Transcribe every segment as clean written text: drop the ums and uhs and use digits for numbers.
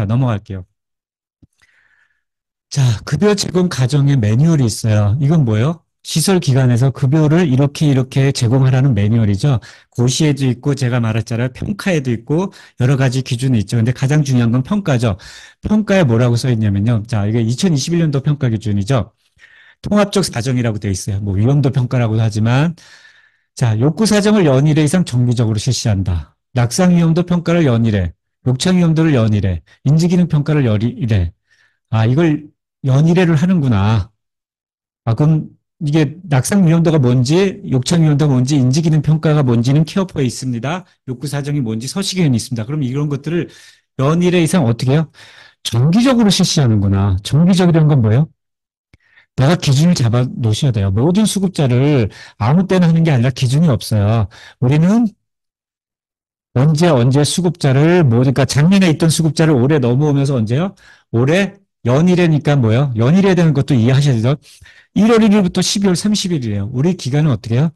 자, 넘어갈게요. 자, 급여 제공 과정의 매뉴얼이 있어요. 이건 뭐예요? 시설 기관에서 급여를 이렇게 제공하라는 매뉴얼이죠. 고시에도 있고 제가 말했잖아요. 평가에도 있고 여러 가지 기준이 있죠. 근데 가장 중요한 건 평가죠. 평가에 뭐라고 써 있냐면요. 자, 이게 2021년도 평가 기준이죠. 통합적 사정이라고 되어 있어요. 뭐 위험도 평가라고도 하지만 자, 욕구 사정을 연일회 이상 정기적으로 실시한다. 낙상 위험도 평가를 연일회, 욕창 위험도를 연일회, 인지기능 평가를 연일회. 아, 이걸 연일회를 하는구나. 아, 그럼 이게 낙상 위험도가 뭔지, 욕창 위험도가 뭔지, 인지기능 평가가 뭔지는 케어포에 있습니다. 욕구 사정이 뭔지 서식에는 있습니다. 그럼 이런 것들을 연일회 이상 어떻게 해요? 정기적으로 실시하는구나. 정기적이라는 건 뭐예요? 내가 기준을 잡아 놓으셔야 돼요. 모든 수급자를 아무 때나 하는 게 아니라 기준이 없어요. 우리는 언제 수급자를 그러니까 작년에 있던 수급자를 올해 넘어오면서 언제요? 올해 연일이니까 뭐예요? 연일해야 되는 것도 이해하셔야 되죠. 1월 1일부터 12월 30일이에요. 우리 기간은 어떻게 해요?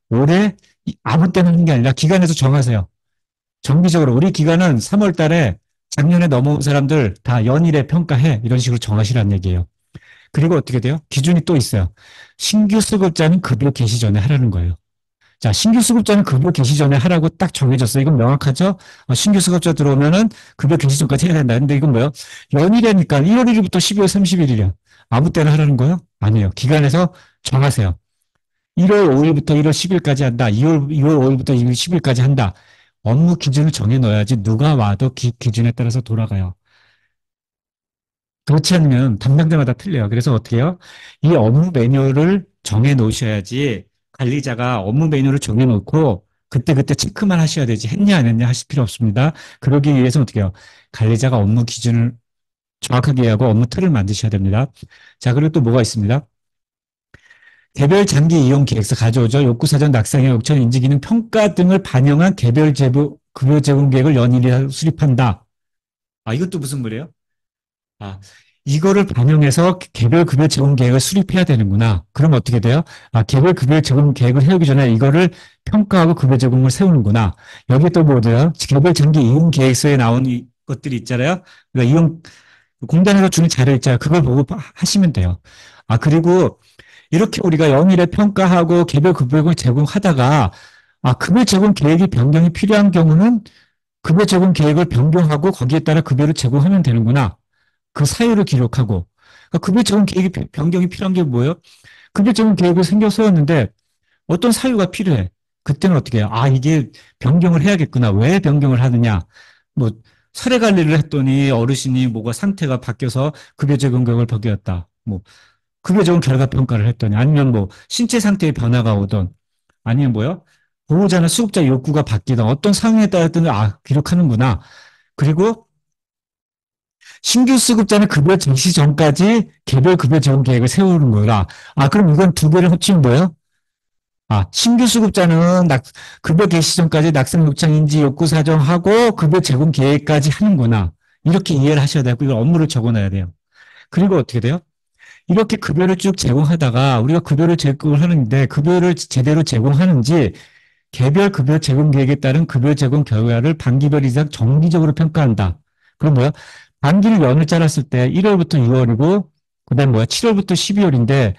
올해 아무 때나 하는 게 아니라 기간에서 정하세요. 정기적으로 우리 기간은 3월 달에 작년에 넘어온 사람들 다 연일에 평가해. 이런 식으로 정하시라는 얘기예요. 그리고 어떻게 돼요? 기준이 또 있어요. 신규 수급자는 급여 개시 전에 하라는 거예요. 자, 신규 수급자는 급여 개시 전에 하라고 딱 정해졌어요. 이건 명확하죠? 신규 수급자 들어오면은 급여 개시 전까지 해야 된다. 근데 이건 뭐예요? 연일이니까 1월 1일부터 12월 30일이냐. 아무 때나 하라는 거예요? 아니에요. 기간에서 정하세요. 1월 5일부터 1월 10일까지 한다. 2월 5일부터 2월 10일까지 한다. 업무 기준을 정해 놓아야지 누가 와도 기준에 따라서 돌아가요. 그렇지 않으면 담당자마다 틀려요. 그래서 어떻게 해요? 이 업무 매뉴얼을 정해 놓으셔야지 관리자가 업무 매뉴얼을 정해 놓고 그때그때 체크만 하셔야 되지 했냐 안 했냐 하실 필요 없습니다. 그러기 위해서 어떻게 해요? 관리자가 업무 기준을 정확하게 하고 업무 틀을 만드셔야 됩니다. 자, 그리고 또 뭐가 있습니다. 개별 장기 이용 계획서 가져오죠. 욕구 사전 낙상의 욕천 인지 기능 평가 등을 반영한 개별 제보 급여 제공 계획을 연일히 수립한다. 아, 이것도 무슨 말이에요? 아, 이거를 반영해서 개별 급여 제공 계획을 수립해야 되는구나. 그럼 어떻게 돼요? 아, 개별 급여 제공 계획을 세우기 전에 이거를 평가하고 급여 제공을 세우는구나. 여기 또 뭐죠? 개별 장기 이용 계획서에 나온 것들이 있잖아요. 그러니까 이용 공단에서 주는 자료 있잖아요. 그걸 보고 하시면 돼요. 아, 그리고 이렇게 우리가 연일에 평가하고 개별 급여를 제공하다가 아, 급여 제공 계획이 변경이 필요한 경우는 급여 제공 계획을 변경하고 거기에 따라 급여를 제공하면 되는구나. 그 사유를 기록하고 그러니까 급여 제공 계획이 변경이 필요한 게 뭐예요? 급여 제공 계획을 생겨 세웠는데 어떤 사유가 필요해. 그때는 어떻게 해요? 아, 이게 변경을 해야겠구나. 왜 변경을 하느냐? 뭐 사례 관리를 했더니 어르신이 뭐가 상태가 바뀌어서 급여 제공 계획을 바뀌었다. 뭐 급여 제공 결과 평가를 했더니 아니면 뭐 신체 상태의 변화가 오던 아니면 뭐요? 보호자나 수급자 욕구가 바뀌던 어떤 상황에 따라서는 아, 기록하는구나. 그리고 신규 수급자는 급여 제시 전까지 개별 급여 제공 계획을 세우는 거라. 아, 그럼 이건 두 개를 합치면 뭐예요? 아, 신규 수급자는 급여 개시 전까지 낙상 요청 인지 욕구 사정하고 급여 제공 계획까지 하는구나. 이렇게 이해를 하셔야 되고 이걸 업무를 적어놔야 돼요. 그리고 어떻게 돼요? 이렇게 급여를 쭉 제공하다가 우리가 급여를 제공을 하는데 급여를 제대로 제공하는지 개별 급여 제공 계획에 따른 급여 제공 결과를 반기별 이상 정기적으로 평가한다. 그럼 뭐야? 반기를 연을 잘랐을 때 1월부터 6월이고 그다음 뭐야? 7월부터 12월인데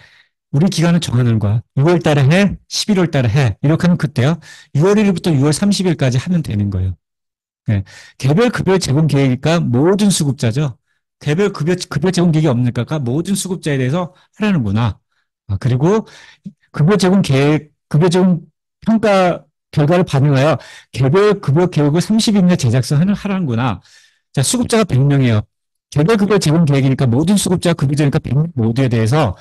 우리 기간을 정하는 거야. 6월 달에 해, 11월 달에 해. 이렇게 하면 그때요. 6월 1일부터 6월 30일까지 하면 되는 거예요. 네. 개별 급여 제공 계획이니까 모든 수급자죠. 개별 급여 제공 계획이 없으니까 모든 수급자에 대해서 하라는구나. 아, 그리고 급여 제공 계획, 급여 제공 평가 결과를 반영하여 개별 급여 계획을 30일 내 제작성을 하라는구나. 자, 수급자가 100명이에요. 개별 급여 제공 계획이니까 모든 수급자 급여자니까 100명 모두에 대해서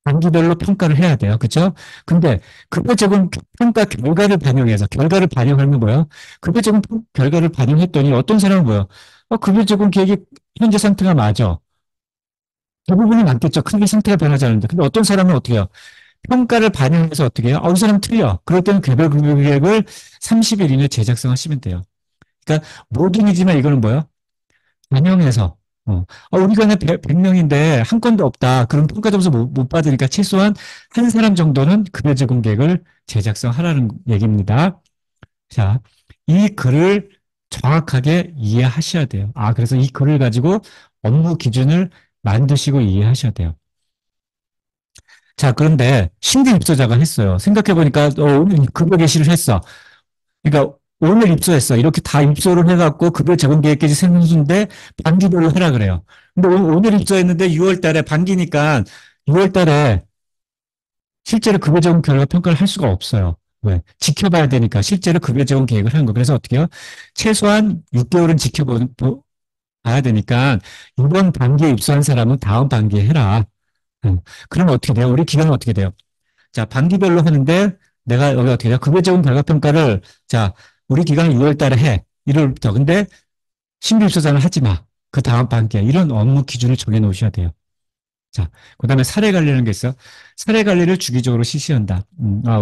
단기별로 평가를 해야 돼요. 그렇죠? 근데 급여 제공 평가 결과를 반영해서 결과를 반영하면 뭐예요? 급여 제공 결과를 반영했더니 어떤 사람은 뭐예요? 급여 제공 계획이 현재 상태가 맞아. 대부분이 맞겠죠. 크게 상태가 변하지 않는데. 근데 어떤 사람은 어떻게 해요? 평가를 반영해서 어떻게 해요? 이 사람 틀려. 그럴 때는 개별 급여 계획을 30일 이내 제작성하시면 돼요. 그러니까 모든이지만 이거는 뭐예요? 반영해서 우리가 100명인데 한 건도 없다. 그럼 평가 점수 못 받으니까 최소한 한 사람 정도는 급여 제공 계획을 제작성하라는 얘기입니다. 자, 이 글을 정확하게 이해하셔야 돼요. 아, 그래서 이 글을 가지고 업무 기준을 만드시고 이해하셔야 돼요. 자, 그런데 신규 입소자가 했어요. 생각해보니까 오늘 급여 개시를 했어. 그러니까 오늘 입소했어. 이렇게 다 입소를 해갖고 급여 제공 계획까지 세운 순데 반기별로 하라 그래요. 근데 오늘 입소했는데 6월 달에 반기니까 6월 달에 실제로 급여 제공 결과 평가를 할 수가 없어요. 왜? 지켜봐야 되니까 실제로 급여 제공 계획을 하는 거. 그래서 어떻게 해요? 최소한 6개월은 지켜봐야 되니까 이번 반기에 입소한 사람은 다음 반기에 해라. 그러면 어떻게 돼요? 우리 기간은 어떻게 돼요? 자, 반기별로 하는데 내가 여기 어떻게 돼요? 급여 제공 결과 평가를 자, 우리 기간은 6월 달에 해. 1월부터. 근데 신규 입소자는 하지 마. 그 다음 반기에 이런 업무 기준을 정해 놓으셔야 돼요. 자, 그 다음에 사례 관리라는 게 있어요. 사례 관리를 주기적으로 실시한다.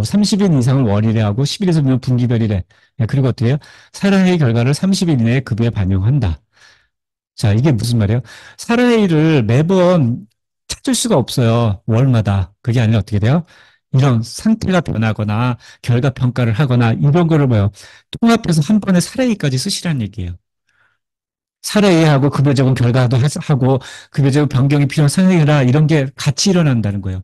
30일 이상을 월일에 하고 10일에서 보면 분기별이래. 그리고 어떻게 해요? 사례회의 결과를 30일 이내에 급여에 반영한다. 자, 이게 무슨 말이에요? 사례회의를 매번 찾을 수가 없어요. 월마다. 그게 아니라 어떻게 돼요? 이런 상태가 변하거나 결과 평가를 하거나 이런 거를 뭐요? 통합해서 한 번에 사례회의까지 쓰시라는 얘기예요. 사례회의하고 급여 제공 결과도 하고 급여 제공 변경이 필요한 상황이라 이런 게 같이 일어난다는 거예요.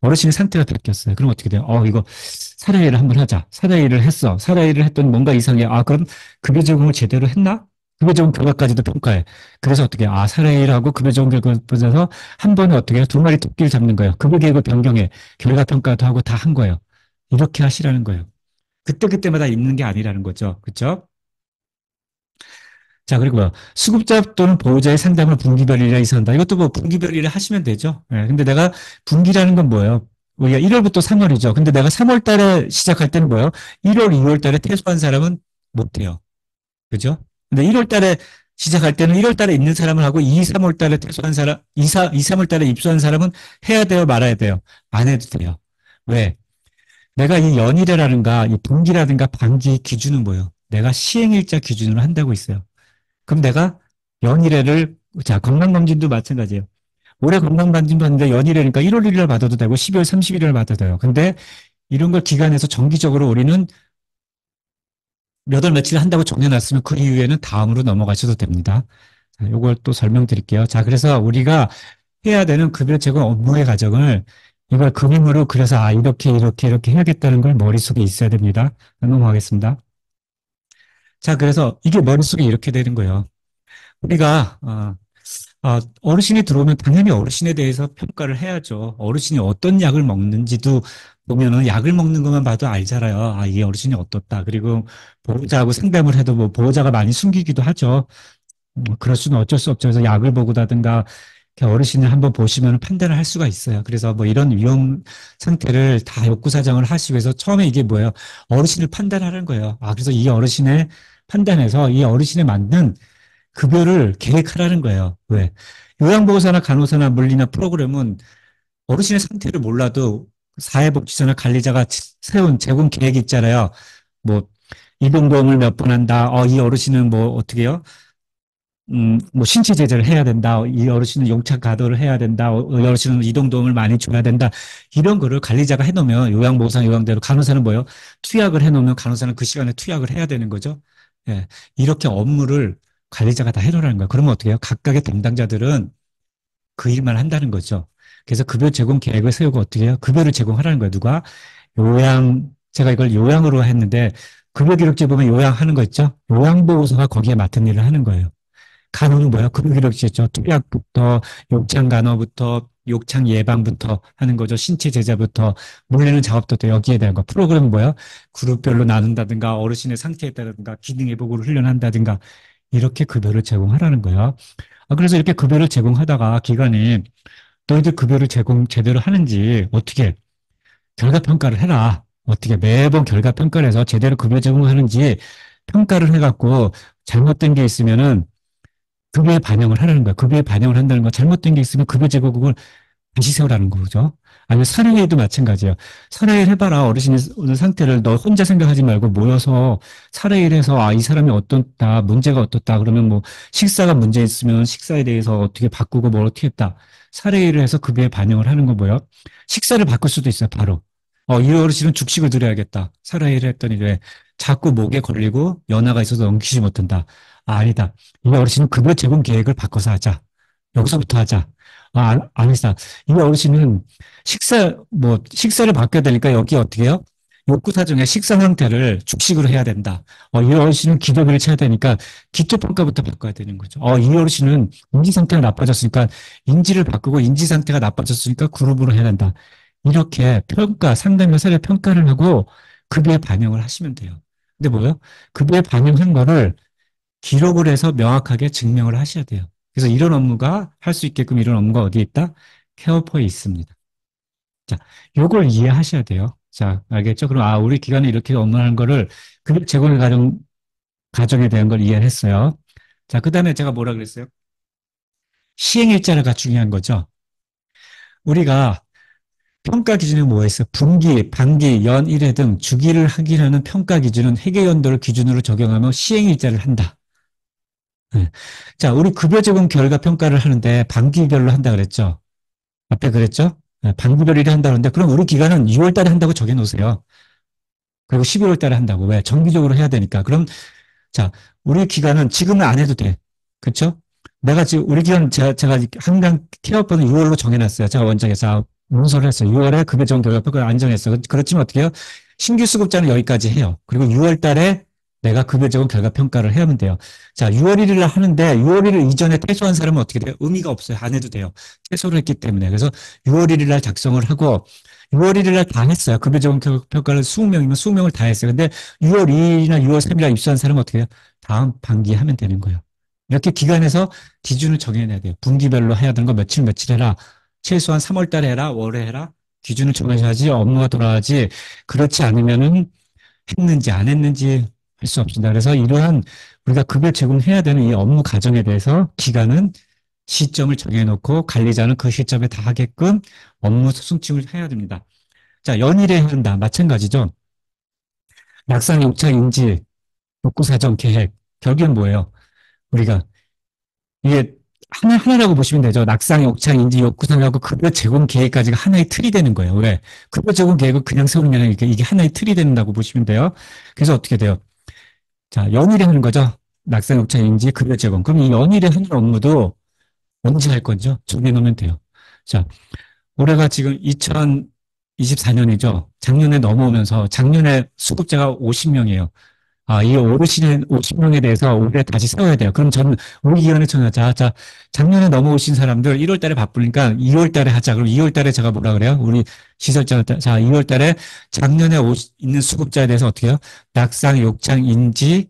어르신의 상태가 바뀌었어요. 그럼 어떻게 돼요? 이거 사례회의를 한번 하자. 사례회의를 했어. 사례회의를 했더니 뭔가 이상해. 그럼 급여 제공을 제대로 했나? 급여 제공 결과까지도 평가해. 그래서 어떻게 사례회의를 하고 급여 제공 결과를 보셔서 한 번에 어떻게 해요? 두 마리 토끼를 잡는 거예요. 급여 계획을 변경해. 결과 평가도 하고 다 한 거예요. 이렇게 하시라는 거예요. 그때그때마다 있는 게 아니라는 거죠. 그렇죠? 자, 그리고 수급자 또는 보호자의 상담을 분기별이라 이사한다. 이것도 뭐 분기별이라 하시면 되죠. 근데 내가 분기라는 건 뭐예요? 우리가 1월부터 3월이죠. 근데 내가 3월 달에 시작할 때는 뭐예요? 1월, 2월 달에 퇴소한 사람은 못 해요. 그죠? 근데 1월 달에 시작할 때는 1월 달에 있는 사람을 하고 2, 3월 달에 퇴소한 사람, 2, 3월 달에 입소한 사람은 해야 돼요, 말아야 돼요? 안 해도 돼요. 왜? 내가 이 연일이라든가 이 분기라든가 반기 기준은 뭐예요? 내가 시행일자 기준으로 한다고 있어요. 그럼 내가 연일회를 자 건강검진도 마찬가지예요. 올해 건강검진 받는데 연일회니까 1월 1일 날 받아도 되고 12월 31일 날 받아도 돼요. 근데 이런 걸 기간에서 정기적으로 우리는 몇 월 며칠 한다고 정해놨으면 그 이후에는 다음으로 넘어가셔도 됩니다. 자, 이걸 또 설명드릴게요. 자, 그래서 우리가 해야 되는 급여 제공 업무의 과정을 이걸 그림으로 그려서 이렇게 해야겠다는 걸 머릿속에 있어야 됩니다. 넘어가겠습니다. 자, 그래서 이게 머릿속에 이렇게 되는 거예요. 우리가 어르신이 들어오면 당연히 어르신에 대해서 평가를 해야죠. 어르신이 어떤 약을 먹는지도 보면은 약을 먹는 것만 봐도 알잖아요. 이게 어르신이 어떻다. 그리고 보호자하고 상담을 해도 뭐 보호자가 많이 숨기기도 하죠. 그럴 수는 어쩔 수 없죠. 그래서 약을 보고다든가 어르신을 한번 보시면 판단을 할 수가 있어요. 그래서 뭐 이런 위험 상태를 다 욕구 사정을 하시기 위해서 처음에 이게 뭐예요? 어르신을 판단하는 거예요. 그래서 이 어르신의 판단해서 이 어르신에 맞는 급여를 계획하라는 거예요. 왜? 요양보호사나 간호사나 물리나 프로그램은 어르신의 상태를 몰라도 사회복지사나 관리자가 세운 제공 계획이 있잖아요. 뭐, 이동도움을 몇 번 한다. 이 어르신은 뭐, 어떻게 해요? 뭐, 신체 제재를 해야 된다. 이 어르신은 용착 가도를 해야 된다. 이 어르신은 이동도움을 많이 줘야 된다. 이런 거를 관리자가 해놓으면 요양보호사, 요양대로 간호사는 뭐예요? 투약을 해놓으면 간호사는 그 시간에 투약을 해야 되는 거죠. 예. 이렇게 업무를 관리자가 다 해놓으라는 거예요. 그러면 어떻게 해요? 각각의 담당자들은 그 일만 한다는 거죠. 그래서 급여 제공 계획을 세우고 어떻게 해요? 급여를 제공하라는 거예요. 누가? 제가 이걸 요양으로 했는데 급여 기록지에 보면 요양하는 거 있죠? 요양보호사가 거기에 맡은 일을 하는 거예요. 간호는 뭐야? 급여 기록지죠. 투약부터 욕창 간호부터 욕창 예방부터 하는 거죠. 신체 제자부터 물리는 작업도 또 여기에 대한 거. 프로그램은 뭐야? 그룹별로 나눈다든가 어르신의 상태에 따라든가 기능 회복을 훈련한다든가 이렇게 급여를 제공하라는 거예요. 그래서 이렇게 급여를 제공하다가 기관이 너희들 급여를 제대로 하는지 어떻게 결과 평가를 해라. 어떻게 매번 결과 평가를 해서 제대로 급여 제공하는지 평가를 해갖고 잘못된 게 있으면은 급여에 반영을 하라는 거야. 급여에 반영을 한다는 거. 잘못된 게 있으면 급여 제공을 다시 세우라는 거죠. 아니면 사례회도 마찬가지예요. 사례회를 해봐라. 어르신의 오늘 상태를 너 혼자 생각하지 말고 모여서 사례회를 해서 이 사람이 어떻다, 문제가 어떻다. 그러면 뭐 식사가 문제 있으면 식사에 대해서 어떻게 바꾸고 뭘 어떻게 했다. 사례회를 해서 급여에 반영을 하는 거 뭐예요? 식사를 바꿀 수도 있어요. 바로. 이 어르신은 죽식을 드려야겠다. 사례회를 했더니 왜 자꾸 목에 걸리고 연화가 있어서 넘기지 못한다. 아, 아니다. 이 어르신은 급여 제공 계획을 바꿔서 하자. 여기서부터 하자. 아니다. 이 어르신은 식사를 바꿔야 되니까 여기 어떻게 해요? 욕구 사정의 식사 상태를 축식으로 해야 된다. 이 어르신은 기저귀를 쳐야 되니까 기초평가부터 바꿔야 되는 거죠. 이 어르신은 인지 상태가 나빠졌으니까 인지를 바꾸고 인지 상태가 나빠졌으니까 그룹으로 해야 된다. 이렇게 상담 사례 평가를 하고 급여에 반영을 하시면 돼요. 근데 뭐요? 급여에 반영한 거를 기록을 해서 명확하게 증명을 하셔야 돼요. 그래서 이런 업무가 할 수 있게끔 이런 업무가 어디에 있다? 케어포에 있습니다. 자, 요걸 이해하셔야 돼요. 자, 알겠죠? 그럼 우리 기관에 이렇게 업무하는 거를 급여 제공의 가정에 대한 걸 이해했어요. 자, 그 다음에 제가 뭐라 그랬어요? 시행일자가 중요한 거죠. 우리가 평가 기준이 뭐가 있어? 분기, 반기, 연, 1회 등 주기를 확인하는 평가 기준은 회계연도를 기준으로 적용하며 시행일자를 한다. 네. 자, 우리 급여 제공 결과 평가를 하는데 반기별로 한다 그랬죠? 앞에 그랬죠? 네, 반기별로 한다 그러는데 그럼 우리 기관은 6월 달에 한다고 정해 놓으세요. 그리고 12월 달에 한다고. 왜? 정기적으로 해야 되니까. 그럼 자, 우리 기간은 지금은 안 해도 돼. 그렇죠? 내가 지금 우리 기간 제가 한강 케어번은 6월로 정해놨어요. 제가 원장에서 문서를 했어요. 6월에 급여 적용 결과 평가를 안정했어요. 그렇지만 어떻게 해요? 신규 수급자는 여기까지 해요. 그리고 6월 달에 내가 급여 적용 결과 평가를 해야만 돼요. 자, 6월 1일 날 하는데 6월 1일 이전에 퇴소한 사람은 어떻게 돼요? 의미가 없어요. 안 해도 돼요. 퇴소를 했기 때문에. 그래서 6월 1일 날 작성을 하고 6월 1일 날 다 했어요. 급여 적용 평가를 20명이면 20명을 다 했어요. 근데 6월 2일이나 6월 3일 날 입수한 사람은 어떻게 해요? 다음 반기에 하면 되는 거예요. 이렇게 기간에서 기준을 정해내야 돼요. 분기별로 해야 되는 거 며칠 며칠 해라. 최소한 3월 달에 해라. 월에 해라. 기준을 정해야지 업무가 돌아가지. 그렇지 않으면은 했는지 안 했는지 할 수 없습니다. 그래서 이러한 우리가 급여 제공해야 되는 이 업무 과정에 대해서 기간은 시점을 정해놓고 관리자는 그 시점에 다 하게끔 업무 수승침을 해야 됩니다. 자, 연일에 한다. 마찬가지죠. 낙상, 용착, 인지, 욕구 사정, 계획. 결국엔 뭐예요? 우리가 이게 하나라고 보시면 되죠. 낙상, 욕창, 인지, 욕구상하고 급여 제공 계획까지가 하나의 틀이 되는 거예요. 왜? 급여 제공 계획을 그냥 세우는 게 아니라 이게 하나의 틀이 된다고 보시면 돼요. 그래서 어떻게 돼요? 자, 연일에 하는 거죠. 낙상, 욕창, 인지, 급여 제공. 그럼 이 연일에 하는 업무도 언제 할 건죠? 정해놓으면 돼요. 자, 올해가 지금 2024년이죠. 작년에 넘어오면서 작년에 수급자가 50명이에요. 이 오르시는 50명에 대해서 올해 다시 세워야 돼요. 그럼 저는 우리 기관에 전화자, 자, 작년에 넘어오신 사람들 1월 달에 바쁘니까 2월 달에 하자. 그럼 2월 달에 제가 뭐라 그래요? 우리 시설자, 자, 2월 달에 작년에 있는 수급자에 대해서 어떻게 해요? 낙상, 욕창, 인지,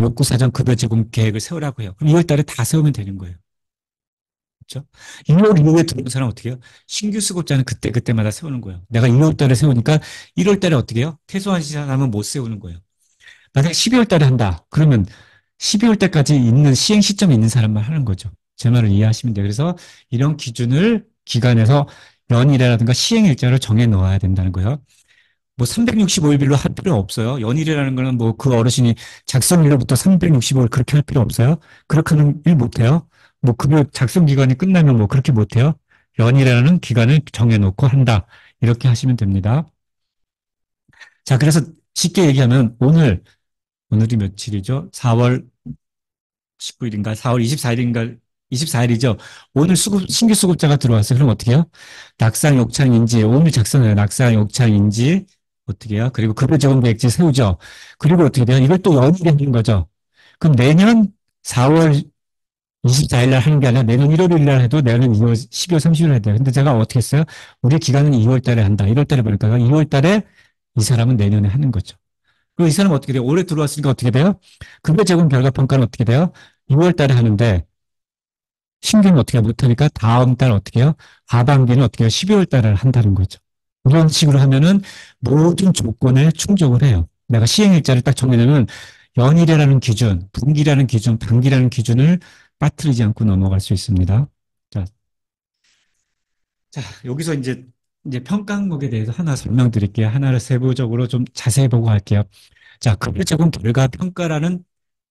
욕구 사전 급여 제공 계획을 세우라고 해요. 그럼 2월 달에 다 세우면 되는 거예요. 그렇죠? 2월 이후에 들어온 사람 어떻게 해요? 신규 수급자는 그때마다 세우는 거예요. 내가 2월 달에 세우니까 1월 달에 어떻게 해요? 퇴소한 사람은 못 세우는 거예요. 만약에 12월 달에 한다. 그러면 12월 때까지 있는 시행 시점이 있는 사람만 하는 거죠. 제 말을 이해하시면 돼요. 그래서 이런 기준을 기관에서 연일이라든가 시행 일자를 정해 놓아야 된다는 거예요. 뭐 365일로 할 필요 없어요. 연일이라는 거는 뭐 그 어르신이 작성일로부터 365일 그렇게 할 필요 없어요. 그렇게 하는 일 못해요. 뭐 급여 작성 기간이 끝나면 뭐 그렇게 못해요. 연일이라는 기간을 정해놓고 한다. 이렇게 하시면 됩니다. 자, 그래서 쉽게 얘기하면 오늘이 며칠이죠? 4월 19일인가? 4월 24일인가? 24일이죠. 오늘 신규 수급자가 들어왔어요. 그럼 어떻게 해요? 낙상, 욕창, 인지. 오늘 작성해요. 낙상, 욕창, 인지. 어떻게 해요? 그리고 급여 적용 계획지 세우죠. 그리고 어떻게 돼요? 이걸 또 연일에 하는 거죠. 그럼 내년 4월 24일 날 하는 게 아니라 내년 1월 1일 날 해도 내년 2월, 12월 30일 해야 돼요. 근데 제가 어떻게 했어요? 우리 기간은 2월 달에 한다. 1월 달에 보니까 2월 달에 이 사람은 내년에 하는 거죠. 그리고 이 사람은 어떻게 돼요? 올해 들어왔으니까 어떻게 돼요? 급여 제공 결과 평가는 어떻게 돼요? 6월 달에 하는데 신규는 어떻게 못하니까 다음 달 어떻게 해요? 하반기는 어떻게 해요? 12월 달에 한다는 거죠. 이런 식으로 하면은 모든 조건에 충족을 해요. 내가 시행일자를 딱 정해놓으면 연일이라는 기준, 분기라는 기준, 단기라는 기준을 빠뜨리지 않고 넘어갈 수 있습니다. 자, 여기서 이제 평가 항목에 대해서 하나 설명드릴게요. 하나를 세부적으로 좀 자세히 보고 할게요. 자, 급여 제공 결과 평가라는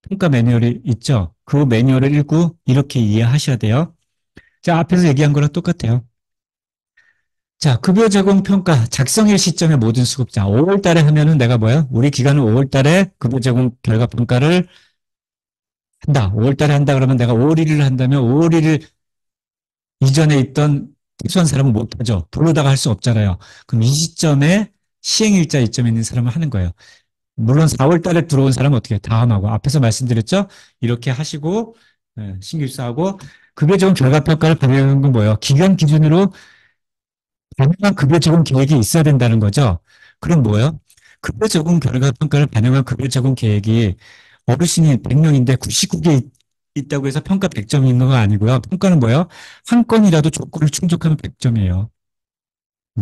평가 매뉴얼이 있죠. 그 매뉴얼을 읽고 이렇게 이해하셔야 돼요. 자, 앞에서 얘기한 거랑 똑같아요. 자, 급여 제공 평가 작성일 시점에 모든 수급자. 5월 달에 하면은 내가 뭐야? 우리 기관은 5월 달에 급여 제공 결과 평가를 한다. 5월 달에 한다 그러면 내가 5월 1일을 한다면 5월 1일 이전에 있던 특수한 사람은 못 하죠. 불러다가 할 수 없잖아요. 그럼 이 시점에 시행일자 이점에 있는 사람은 하는 거예요. 물론 4월 달에 들어온 사람은 어떻게 해요? 다음하고 앞에서 말씀드렸죠? 이렇게 하시고 신규 입사하고 급여 제공 결과 평가를 반영하는 건 뭐예요? 기간 기준으로 반영한 급여 제공 계획이 있어야 된다는 거죠. 그럼 뭐예요? 급여 제공 결과 평가를 반영한 급여 제공 계획이 어르신이 100명인데 99개 있다고 해서 평가 100점이 있는 거 아니고요. 평가는 뭐예요? 한 건이라도 조건을 충족하면 100점이에요.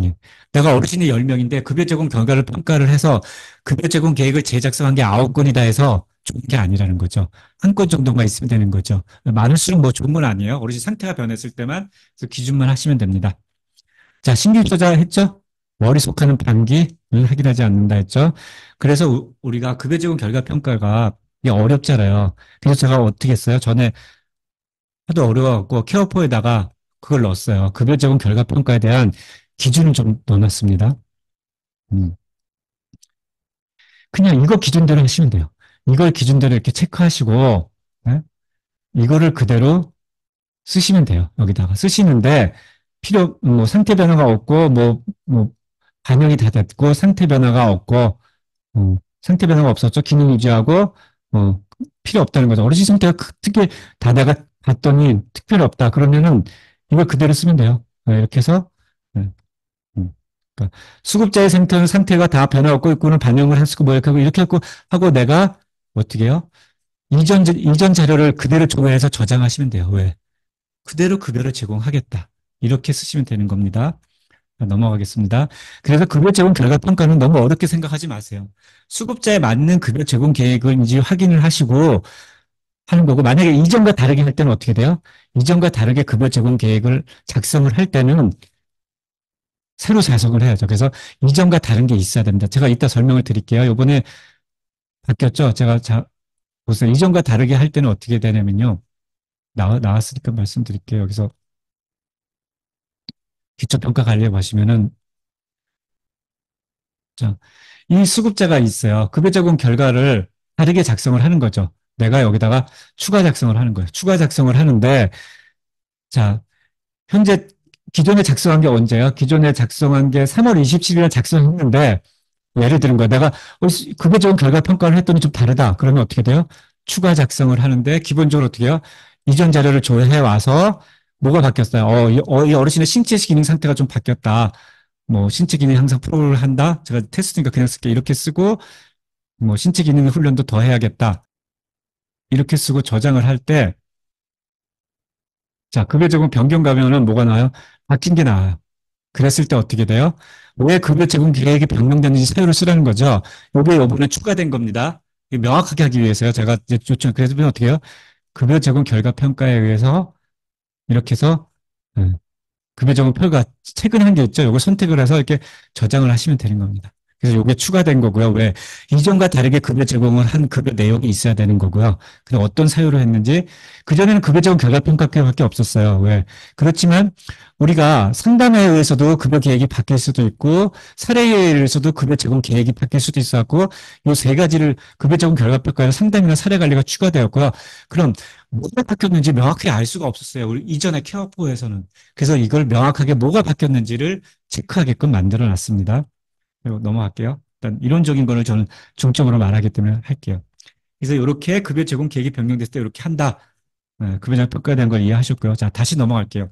예. 내가 어르신이 10명인데 급여 제공 결과를 평가를 해서 급여 제공 계획을 제작성한 게 9건이다 해서 좋은 게 아니라는 거죠. 한 건 정도만 있으면 되는 거죠. 많을수록 뭐 좋은 건 아니에요. 어르신 상태가 변했을 때만 그 기준만 하시면 됩니다. 자, 신규 입사자 했죠? 월이 속하는 반기를 확인하지 않는다 했죠? 그래서 우리가 급여 제공 결과 평가가 이게 어렵잖아요. 그래서 제가 어떻게 했어요? 전에 하도 어려워갖고 케어포에다가 그걸 넣었어요. 급여 제공 결과 평가에 대한 기준을 좀 넣어놨습니다. 음. 그냥 이거 기준대로 하시면 돼요. 이걸 기준대로 이렇게 체크하시고, 네? 이거를 그대로 쓰시면 돼요. 여기다가 쓰시는데, 상태 변화가 없고, 반영이 다 됐고, 상태 변화가 없고, 상태 변화가 없었죠. 기능 유지하고, 필요 없다는 거죠. 어르신 상태가 특히 다 내가 봤더니 특별히 없다. 그러면은 이걸 그대로 쓰면 돼요. 네, 이렇게 해서, 네, 음. 그러니까 수급자의 상태가 다 변화 없고 있고는 반영을 할 수고 뭐 이렇게 하고 내가 어떻게 해요? 이전 자료를 그대로 조회해서 저장하시면 돼요. 왜? 그대로 급여를 제공하겠다. 이렇게 쓰시면 되는 겁니다. 넘어가겠습니다. 그래서 급여 제공 결과 평가는 너무 어렵게 생각하지 마세요. 수급자에 맞는 급여 제공 계획을 이제 확인을 하시고 하는 거고, 만약에 이전과 다르게 할 때는 어떻게 돼요? 이전과 다르게 급여 제공 계획을 작성을 할 때는 새로 작성을 해야죠. 그래서 이전과 다른 게 있어야 됩니다. 제가 이따 설명을 드릴게요. 이번에 바뀌었죠? 보세요. 이전과 다르게 할 때는 어떻게 되냐면요. 나왔으니까 말씀드릴게요. 여기서 기초평가 관리에 보시면은, 자, 이 수급자가 있어요. 급여 제공 결과를 다르게 작성을 하는 거죠. 내가 여기다가 추가 작성을 하는 거예요. 추가 작성을 하는데, 자, 현재 기존에 작성한 게 언제요? 기존에 작성한 게 3월 27일에 작성했는데, 예를 들은 거야. 내가 급여 제공 결과 평가를 했더니 좀 다르다. 그러면 어떻게 돼요? 추가 작성을 하는데, 기본적으로 어떻게 해요? 이전 자료를 조회해 와서, 뭐가 바뀌었어요? 이 어르신의 신체 기능 상태가 좀 바뀌었다. 뭐 신체 기능 항상 프로를 한다. 제가 테스트니까 그냥 쓸게. 이렇게 쓰고 뭐 신체 기능 훈련도 더 해야겠다. 이렇게 쓰고 저장을 할 때, 자, 급여 제공 변경 가면은 뭐가 나와요? 바뀐 게 나와요. 그랬을 때 어떻게 돼요? 왜 급여 제공 계획이 변경됐는지 사유를 쓰라는 거죠. 이게 이번에 추가된 겁니다. 명확하게 하기 위해서요. 제가 이제 그래서 어떻게 해요? 급여 제공 결과 평가에 의해서 이렇게 해서 급여 제공 평가 최근에 한 게 있죠. 이걸 선택을 해서 이렇게 저장을 하시면 되는 겁니다. 그래서 이게 추가된 거고요. 왜? 이전과 다르게 급여 제공을 한 급여 내용이 있어야 되는 거고요. 그리고 어떤 사유로 했는지, 그전에는 급여 제공 결과 평가밖에 없었어요. 왜? 그렇지만 우리가 상담에 의해서도 급여 계획이 바뀔 수도 있고, 사례에 의해서도 급여 제공 계획이 바뀔 수도 있었고, 이 세 가지를 급여 제공 결과 평가에 상담이나 사례 관리가 추가되었고요. 그럼 뭐가 바뀌었는지 명확히 알 수가 없었어요. 우리 이전에 케어포에서는. 그래서 이걸 명확하게 뭐가 바뀌었는지를 체크하게끔 만들어 놨습니다. 그리고 넘어갈게요. 일단 이론적인 거를 저는 중점으로 말하기 때문에 할게요. 그래서 이렇게 급여 제공 계획이 변경됐을 때 이렇게 한다. 급여 제공 평가에 대한 걸 이해하셨고요. 자, 다시 넘어갈게요.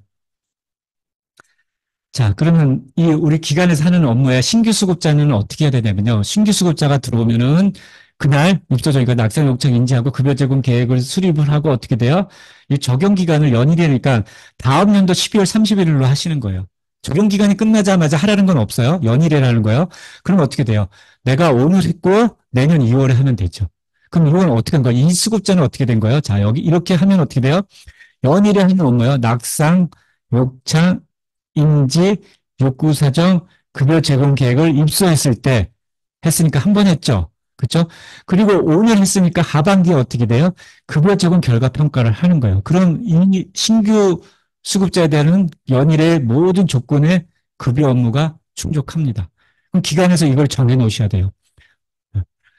자, 그러면 이 우리 기관에서 하는 업무에 신규 수급자는 어떻게 해야 되냐면요. 신규 수급자가 들어오면은 그날 입소정이니까 낙상 요청 인지하고 급여 제공 계획을 수립을 하고 어떻게 돼요? 이 적용 기간을 연일이니까 다음 연도 12월 31일로 하시는 거예요. 적용 기간이 끝나자마자 하라는 건 없어요. 연일이라는 거예요. 그럼 어떻게 돼요? 내가 오늘 했고 내년 2월에 하면 되죠. 그럼 이건 어떻게 한 거예요? 이 수급자는 어떻게 된 거예요? 자, 여기 이렇게 하면 어떻게 돼요? 연일에 하는 업무요. 낙상, 욕창, 인지, 욕구 사정, 급여 제공 계획을 입소했을 때 했으니까 한 번 했죠. 그렇죠? 그리고 5년 했으니까 하반기에 어떻게 돼요? 급여 제공 결과 평가를 하는 거예요. 그럼 이 신규 수급자에 대한 연일의 모든 조건에 급여 업무가 충족합니다. 그럼 기관에서 이걸 정해 놓으셔야 돼요.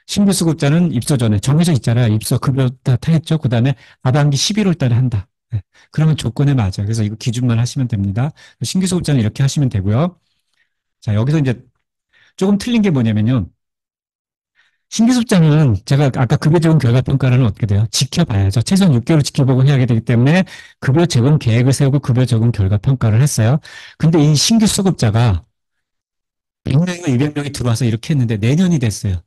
신규 수급자는 입소 전에 정해져 있잖아요. 입소 급여 다 했죠. 그 다음에 하반기 11월 달에 한다. 네. 그러면 조건에 맞아요. 그래서 이거 기준만 하시면 됩니다. 신규 수급자는 이렇게 하시면 되고요. 자, 여기서 이제 조금 틀린 게 뭐냐면요. 신규 수급자는 제가 아까 급여 제공 결과 평가는 어떻게 돼요? 지켜봐야죠. 최소한 6개월 지켜보고 해야 되기 때문에 급여 제공 계획을 세우고 급여 제공 결과 평가를 했어요. 근데 이 신규 수급자가 100명이나 200명이 들어와서 이렇게 했는데 내년이 됐어요.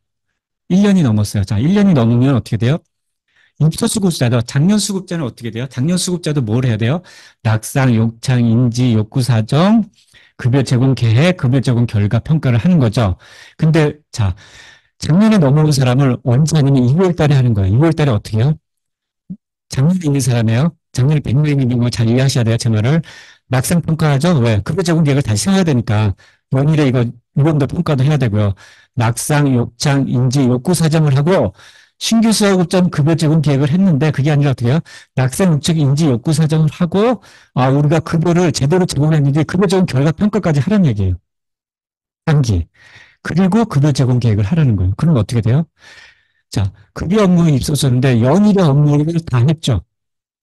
1년이 넘었어요. 자, 1년이 넘으면 어떻게 돼요? 입소 수급자도 작년 수급자는 어떻게 돼요? 작년 수급자도 뭘 해야 돼요? 낙상, 욕창, 인지, 욕구 사정, 급여 제공 계획, 급여 제공 결과 평가를 하는 거죠. 근데 자, 작년에 넘어온 사람을 언제 하냐면 2월 달에 하는 거예요. 2월 달에 어떻게 해요? 작년에 있는 사람이에요. 작년에 100명 있는 거 잘 이해하셔야 돼요. 제 말을. 낙상 평가하죠? 왜? 급여 제공 계획을 다시 세워야 되니까. 연일에 이거 유형도 평가도 해야 되고요. 낙상, 욕창, 인지, 욕구 사정을 하고 신규 수급자 급여 제공 계획을 했는데 그게 아니라 어떻게 해요? 낙상, 욕창, 인지, 욕구 사정을 하고 우리가 급여를 제대로 제공했는지 급여 제공 결과 평가까지 하라는 얘기예요. 단기. 그리고 급여 제공 계획을 하라는 거예요. 그럼 어떻게 돼요? 자, 급여 업무에 입소서인데 연일의 업무를 다 했죠.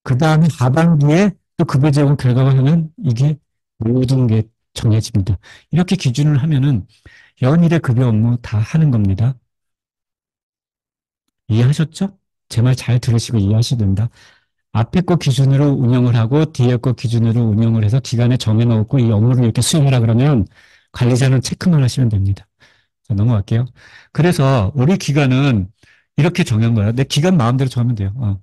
그 다음에 하반기에 또 급여 제공 결과가 하면 이게 모든 게 정해집니다. 이렇게 기준을 하면은 연일의 급여 업무 다 하는 겁니다. 이해하셨죠? 제 말 잘 들으시고 이해하셔야 된다. 앞에 거 기준으로 운영을 하고 뒤에 거 기준으로 운영을 해서 기간에 정해놓고 이 업무를 이렇게 수행하라 그러면 관리자는 체크만 하시면 됩니다. 자, 넘어갈게요. 그래서 우리 기간은 이렇게 정한 거예요. 내 기간 마음대로 정하면 돼요.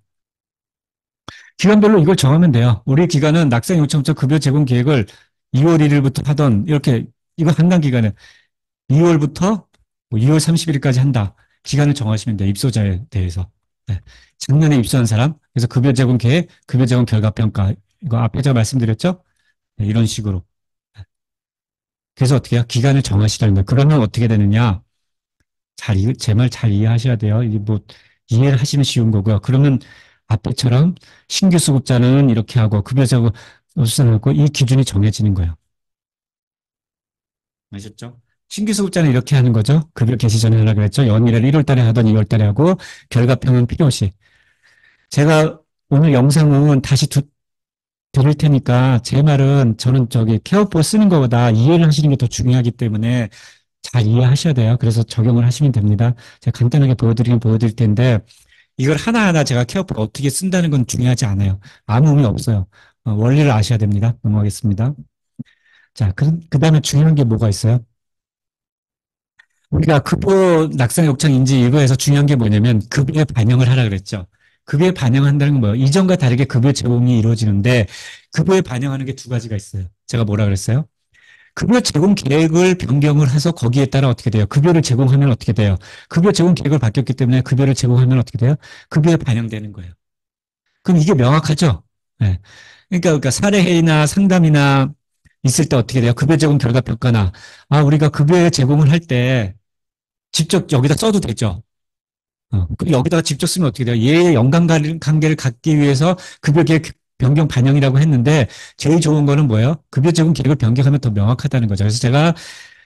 기간별로 이걸 정하면 돼요. 우리 기간은 낙상 요청자 급여 제공 계획을 2월 1일부터 하던 이렇게 이거 한당 기간에 2월부터 2월 30일까지 한다. 기간을 정하시면 돼요. 입소자에 대해서. 네. 작년에 입소한 사람, 그래서 급여 제공 계획, 급여 제공 결과 평가. 이거 앞에 제가 말씀드렸죠? 네, 이런 식으로. 그래서 어떻게 해요? 기간을 정하시라는 거예요. 그러면 어떻게 되느냐? 제 말 잘 이해하셔야 돼요. 이게 뭐, 이해를 하시면 쉬운 거고요. 그러면 앞에처럼 신규 수급자는 이렇게 하고, 급여 제공 수산하고, 이 기준이 정해지는 거예요. 아셨죠? 신규 수급자는 이렇게 하는 거죠. 급여 개시 전에 하라 그랬죠. 연일을 1월 달에 하던 2월 달에 하고, 결과평은 필요시. 제가 오늘 영상은 다시 드릴 테니까 제 말은 저는 저기 케어포 쓰는 것보다 이해를 하시는 게 더 중요하기 때문에 잘 이해하셔야 돼요. 그래서 적용을 하시면 됩니다. 제가 간단하게 보여드리긴 보여드릴 텐데 이걸 하나하나 제가 케어포 어떻게 쓴다는 건 중요하지 않아요. 아무 의미 없어요. 원리를 아셔야 됩니다. 넘어가겠습니다. 자, 그 다음에 중요한 게 뭐가 있어요? 우리가 급여 낙상 욕창 인지 이거에서 중요한 게 뭐냐면 급여에 반영을 하라 그랬죠. 급여에 반영한다는 건 뭐예요? 이전과 다르게 급여 제공이 이루어지는데 급여에 반영하는 게 두 가지가 있어요. 제가 뭐라 그랬어요? 급여 제공 계획을 변경을 해서 거기에 따라 어떻게 돼요? 급여를 제공하면 어떻게 돼요? 급여 제공 계획을 바뀌었기 때문에 급여를 제공하면 어떻게 돼요? 급여에 반영되는 거예요. 그럼 이게 명확하죠? 네. 그러니까 사례회의나 상담이나 있을 때 어떻게 돼요? 급여 제공 결과 평가나 우리가 급여 제공을 할때 직접 여기다 써도 되죠. 그럼 여기다가 직접 쓰면 어떻게 돼요? 얘의 연관관계를 갖기 위해서 급여 계획 변경 반영이라고 했는데 제일 좋은 거는 뭐예요? 급여 제공 계획을 변경하면 더 명확하다는 거죠. 그래서 제가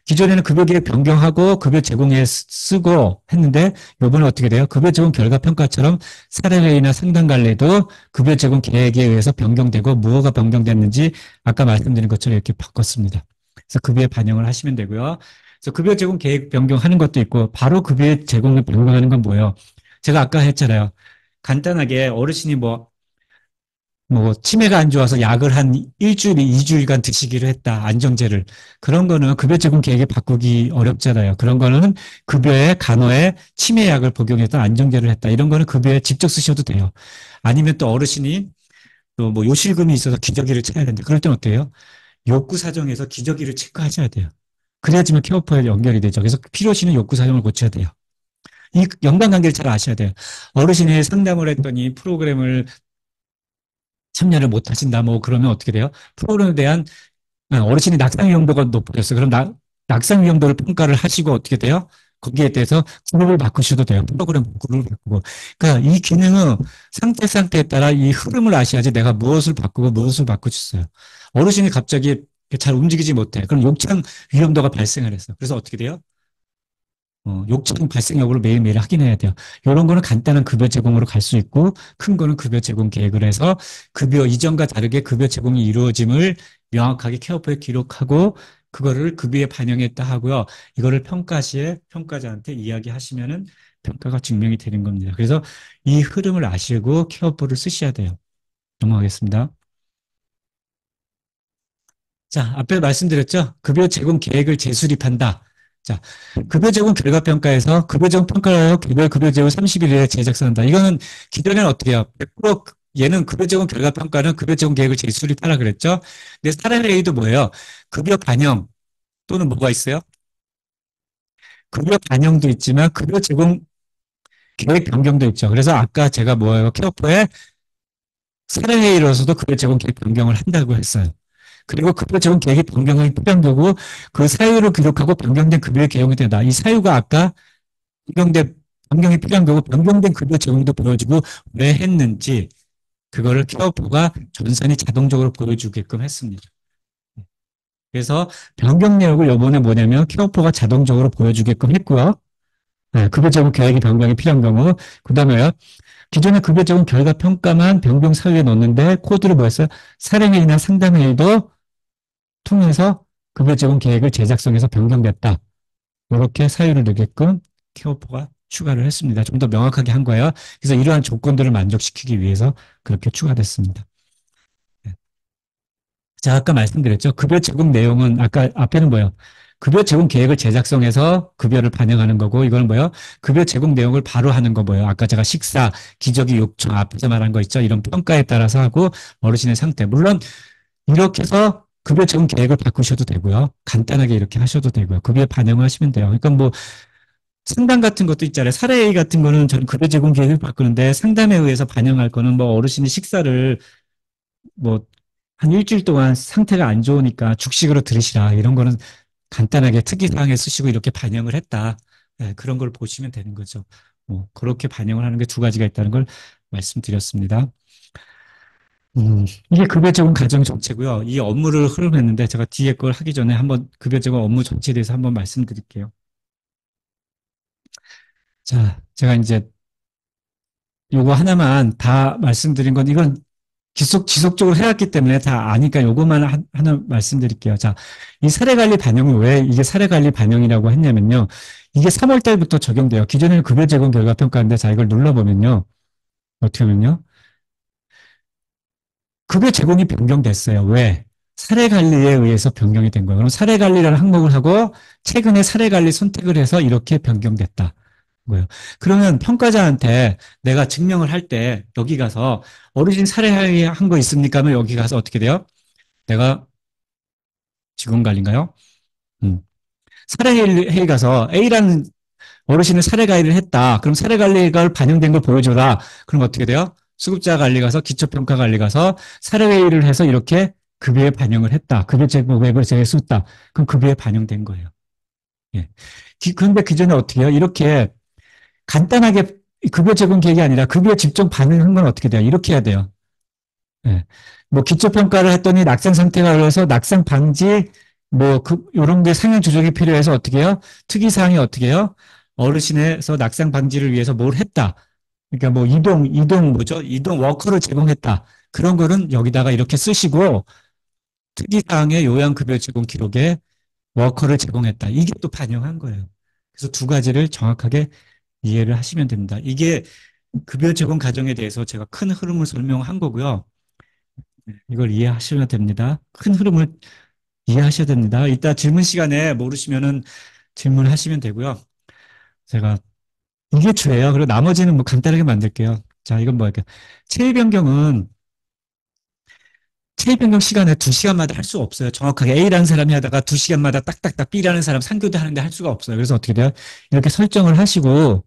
기존에는 급여 계획 변경하고 급여 제공에 쓰고 했는데 요번에 어떻게 돼요? 급여 제공 결과 평가처럼 사례회의나 상담 관리도 급여 제공 계획에 의해서 변경되고 무엇가 변경됐는지 아까 말씀드린 것처럼 이렇게 바꿨습니다. 그래서 급여에 반영을 하시면 되고요. 그래서 급여 제공 계획 변경하는 것도 있고 바로 급여 제공을 변경하는 건 뭐예요? 제가 아까 했잖아요. 간단하게 어르신이 치매가 안 좋아서 약을 한 일주일, 2주일간 드시기로 했다. 안정제를. 그런 거는 급여 제공 계획에 바꾸기 어렵잖아요. 그런 거는 급여에 간호에 치매약을 복용해서 안정제를 했다. 이런 거는 급여에 직접 쓰셔도 돼요. 아니면 또 어르신이 또 요실금이 있어서 기저귀를 차야 된다. 그럴 땐 어때요? 욕구 사정에서 기저귀를 체크하셔야 돼요. 그래야지만 케어포에 연결이 되죠. 그래서 필요시는 욕구 사정을 고쳐야 돼요. 이 연관관계를 잘 아셔야 돼요. 어르신이 상담을 했더니 프로그램을 참여를 못 하신다. 그러면 어떻게 돼요? 프로그램에 대한 어르신이 낙상 위험도가 높아졌어요. 그럼 낙상 위험도를 평가를 하시고 어떻게 돼요? 거기에 대해서 그룹을 바꾸셔도 돼요. 프로그램 그룹을 바꾸고. 그러니까 이 기능은 상태에 따라 이 흐름을 아셔야지 내가 무엇을 바꾸고 무엇을 바꾸셨어요. 어르신이 갑자기 잘 움직이지 못해. 그럼 욕창 위험도가 발생을 했어. 그래서 어떻게 돼요? 욕창 발생 여부를 매일매일 확인해야 돼요. 이런 거는 간단한 급여 제공으로 갈 수 있고, 큰 거는 급여 제공 계획을 해서 급여 이전과 다르게 급여 제공이 이루어짐을 명확하게 케어포에 기록하고, 그거를 급여에 반영했다 하고요. 이거를 평가 시에 평가자한테 이야기하시면은 평가가 증명이 되는 겁니다. 그래서 이 흐름을 아시고 케어포를 쓰셔야 돼요. 넘어가겠습니다. 자, 앞에 말씀드렸죠? 급여 제공 계획을 재수립한다. 자, 급여 제공 결과 평가에서 급여 제공 평가를 하여 개별 급여 제공 30일에 제작한다. 이거는 기존에는 어떻게 해요? 100% 얘는 급여 제공 결과 평가는 급여 제공 계획을 재수립하라 그랬죠? 근데 사례회의도 뭐예요? 급여 반영 또는 뭐가 있어요? 급여 반영도 있지만 급여 제공 계획 변경도 있죠. 그래서 아까 제가 뭐예요? 케어포에 사례회의로서도 급여 제공 계획 변경을 한다고 했어요. 그리고 급여 제공 계획의 변경이 필요한거고 그 사유를 기록하고 변경된 급여의 개용이 된다. 이 사유가 아까 변경이 필요한 거고 변경된 급여 제공도 보여주고 왜 했는지 그거를 케어포가 전산이 자동적으로 보여주게끔 했습니다. 그래서 변경 내역을 요번에 뭐냐면 케어포가 자동적으로 보여주게끔 했고요. 네, 급여 제공 계획이 변경이 필요한 경우 그다음에 기존의 급여 제공 결과 평가만 변경 사유에 넣었는데 코드를 뭐였어요? 사례회의나 상담회의도 통해서 급여 제공 계획을 제작성에서 변경됐다. 이렇게 사유를 넣게끔 케어포가 추가를 했습니다. 좀 더 명확하게 한 거예요. 그래서 이러한 조건들을 만족시키기 위해서 그렇게 추가됐습니다. 네. 자, 아까 말씀드렸죠. 급여 제공 내용은 아까 앞에는 뭐예요? 급여 제공 계획을 제작성에서 급여를 반영하는 거고 이거는 뭐예요? 급여 제공 내용을 바로 하는 거 뭐예요? 아까 제가 식사, 기저귀, 욕청 앞에서 말한 거 있죠? 이런 평가에 따라서 하고 어르신의 상태. 물론 이렇게 해서 급여 제공 계획을 바꾸셔도 되고요. 간단하게 이렇게 하셔도 되고요. 급여 반영을 하시면 돼요. 그러니까 뭐 상담 같은 것도 있잖아요. 사례 같은 거는 저는 급여 제공 계획을 바꾸는데 상담에 의해서 반영할 거는 뭐 어르신이 식사를 뭐 한 일주일 동안 상태가 안 좋으니까 죽식으로 들으시라 이런 거는 간단하게 특이사항에 쓰시고 이렇게 반영을 했다. 네, 그런 걸 보시면 되는 거죠. 뭐 그렇게 반영을 하는 게 두 가지가 있다는 걸 말씀드렸습니다. 이게 급여 제공 가정 정체고요. 이 업무를 흐름했는데 제가 뒤에 걸 하기 전에 한번 급여 제공 업무 전체에 대해서 한번 말씀드릴게요. 자, 제가 이제 요거 하나만 다 말씀드린 건 이건 지속적으로 해왔기 때문에 다 아니까 요것만 하나 말씀드릴게요. 자, 이 사례관리 반영은 왜 이게 사례관리 반영이라고 했냐면요. 이게 3월 달부터 적용돼요. 기존에는 급여 제공 결과 평가인데 자, 이걸 눌러보면요. 어떻게 하면요. 급여 제공이 변경됐어요. 왜? 사례관리에 의해서 변경이 된 거예요. 그럼 사례관리라는 항목을 하고 최근에 사례관리 선택을 해서 이렇게 변경됐다. 거예요. 그러면 평가자한테 내가 증명을 할 때 여기 가서 어르신 사례 한 거 있습니까? 하면 여기 가서 어떻게 돼요? 내가 직원관리인가요? 사례회의 가서 A라는 어르신은 사례관리를 했다. 그럼 사례관리가 반영된 걸 보여줘라. 그럼 어떻게 돼요? 수급자 관리 가서 기초평가 관리 가서 사례회의를 해서 이렇게 급여에 반영을 했다. 급여 제공액을 제했다. 그럼 급여에 반영된 거예요. 예. 그런데 기존에 어떻게 해요? 이렇게 간단하게 급여 제공 계획이 아니라 급여 집중 반응한 건 어떻게 돼요? 이렇게 해야 돼요. 예. 뭐 기초평가를 했더니 낙상 상태가 그래서 낙상 방지 요런 게 상향 조정이 필요해서 어떻게 해요? 특이사항이 어떻게 해요? 어르신에서 낙상 방지를 위해서 뭘 했다. 그러니까 뭐 이동 뭐죠? 이동 워커를 제공했다. 그런 거는 여기다가 이렇게 쓰시고 특이사항의 요양급여 제공 기록에 워커를 제공했다. 이게 또 반영한 거예요. 그래서 두 가지를 정확하게 이해를 하시면 됩니다. 이게 급여 제공 과정에 대해서 제가 큰 흐름을 설명한 거고요. 이걸 이해하시면 됩니다. 큰 흐름을 이해하셔야 됩니다. 이따 질문 시간에 모르시면은 질문하시면 되고요. 제가 이게 주예요. 그리고 나머지는 뭐 간단하게 만들게요. 자, 이건 뭐랄까. 체위 변경은 체위 변경 시간에 2시간마다 할 수가 없어요. 정확하게 A라는 사람이 하다가 2시간마다 딱딱딱 B라는 사람 상교대 하는데 할 수가 없어요. 그래서 어떻게 돼요? 이렇게 설정을 하시고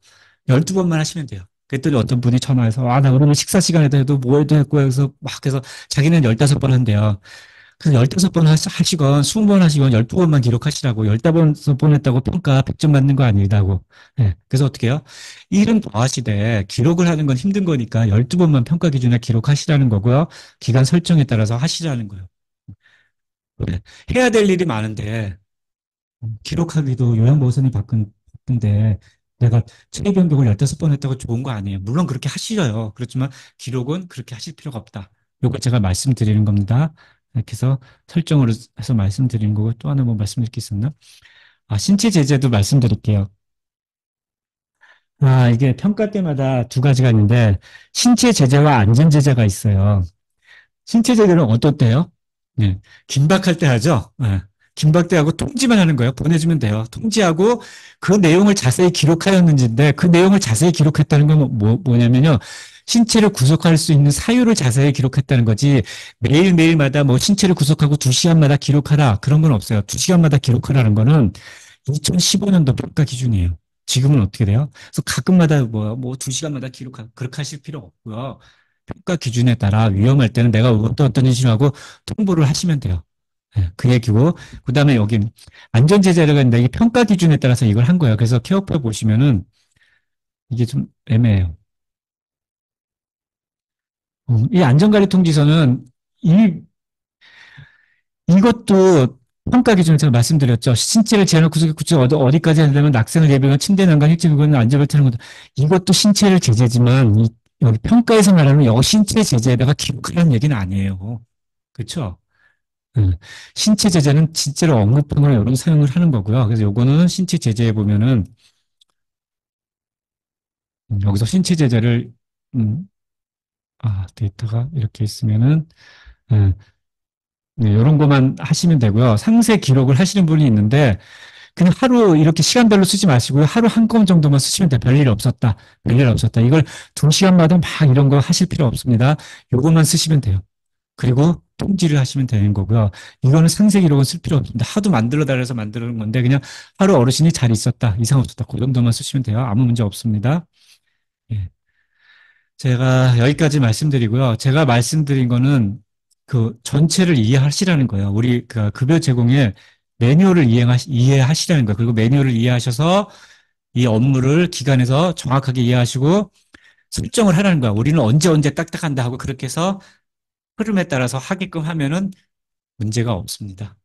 12번만 하시면 돼요. 그랬더니 어떤 분이 전화해서 나 오늘 식사 시간에도 해도 뭐 해도 했고 해서 막 해서 자기는 15번 한대요. 그래서 15번 하시건 20번 하시건 12번만 기록하시라고 15번 했다고 평가 100점 받는 거 아니다고. 네. 그래서 어떻게 해요? 일은 더 하시되 기록을 하는 건 힘든 거니까 12번만 평가 기준에 기록하시라는 거고요. 기간 설정에 따라서 하시라는 거예요. 네. 해야 될 일이 많은데 기록하기도 요양보호사님 바쁜데 내가 체위 변경을 15번 했다고 좋은 거 아니에요. 물론 그렇게 하시려요. 그렇지만 기록은 그렇게 하실 필요가 없다. 요걸 제가 말씀드리는 겁니다. 이렇게 해서 설정으로 해서 말씀드리는 거고 또 하나 뭐 말씀드릴 게 있었나? 신체 제재도 말씀드릴게요. 이게 평가 때마다 두 가지가 있는데 신체 제재와 안전 제재가 있어요. 신체 제재는 어떨 때요? 네. 긴박할 때 하죠. 네. 긴박 때 하고 통지만 하는 거예요. 보내주면 돼요. 통지하고 그 내용을 자세히 기록하였는지인데 그 내용을 자세히 기록했다는 건 뭐냐면요. 신체를 구속할 수 있는 사유를 자세히 기록했다는 거지 매일매일마다 뭐 신체를 구속하고 2시간마다 기록하라 그런 건 없어요. 2시간마다 기록하라는 거는 2015년도 평가 기준이에요. 지금은 어떻게 돼요? 그래서 가끔마다 뭐 2시간마다 그렇게 하실 필요 없고요. 평가 기준에 따라 위험할 때는 내가 어떤 인식하고 통보를 하시면 돼요. 예, 그 얘기고 그다음에 여기 안전제재라고 했는데 이게 평가 기준에 따라서 이걸 한 거예요. 그래서 케어표 보시면은 이게 좀 애매해요. 이 안전관리 통지서는 이것도 평가 기준을 제가 말씀드렸죠. 신체를 제한할 구속의 구조 어디까지 하려면 낙상을 예방한 침대 난간 일찍 그거는 안전벨트 하는 것도 이것도 신체를 제재지만 여기 평가에서 말하는 여신체 제재에다가 기록하라는 얘기는 아니에요. 그렇죠? 음, 신체 제재는 진짜로 언급형으로 여러 사용을 하는 거고요. 그래서 요거는 신체 제재에 보면은 여기서 신체 제재를 음, 데이터가 이렇게 있으면은 음, 네, 이런 것만 하시면 되고요. 상세 기록을 하시는 분이 있는데 그냥 하루 이렇게 시간별로 쓰지 마시고요. 하루 한 건 정도만 쓰시면 돼요. 별일 없었다. 별일 없었다. 이걸 2시간마다 막 이런 거 하실 필요 없습니다. 요것만 쓰시면 돼요. 그리고 통지를 하시면 되는 거고요. 이거는 상세 기록은 쓸 필요 없습니다. 하도 만들어 달아서 만드는 건데 그냥 하루 어르신이 잘 있었다. 이상 없었다. 그 정도만 쓰시면 돼요. 아무 문제 없습니다. 예. 제가 여기까지 말씀드리고요. 제가 말씀드린 거는 그 전체를 이해하시라는 거예요. 우리 그 급여 제공의 매뉴얼을 이해하시라는 거예요. 그리고 매뉴얼을 이해하셔서 이 업무를 기관에서 정확하게 이해하시고 설정을 하라는 거야. 우리는 언제 딱딱한다 하고 그렇게 해서 흐름에 따라서 하게끔 하면은 문제가 없습니다.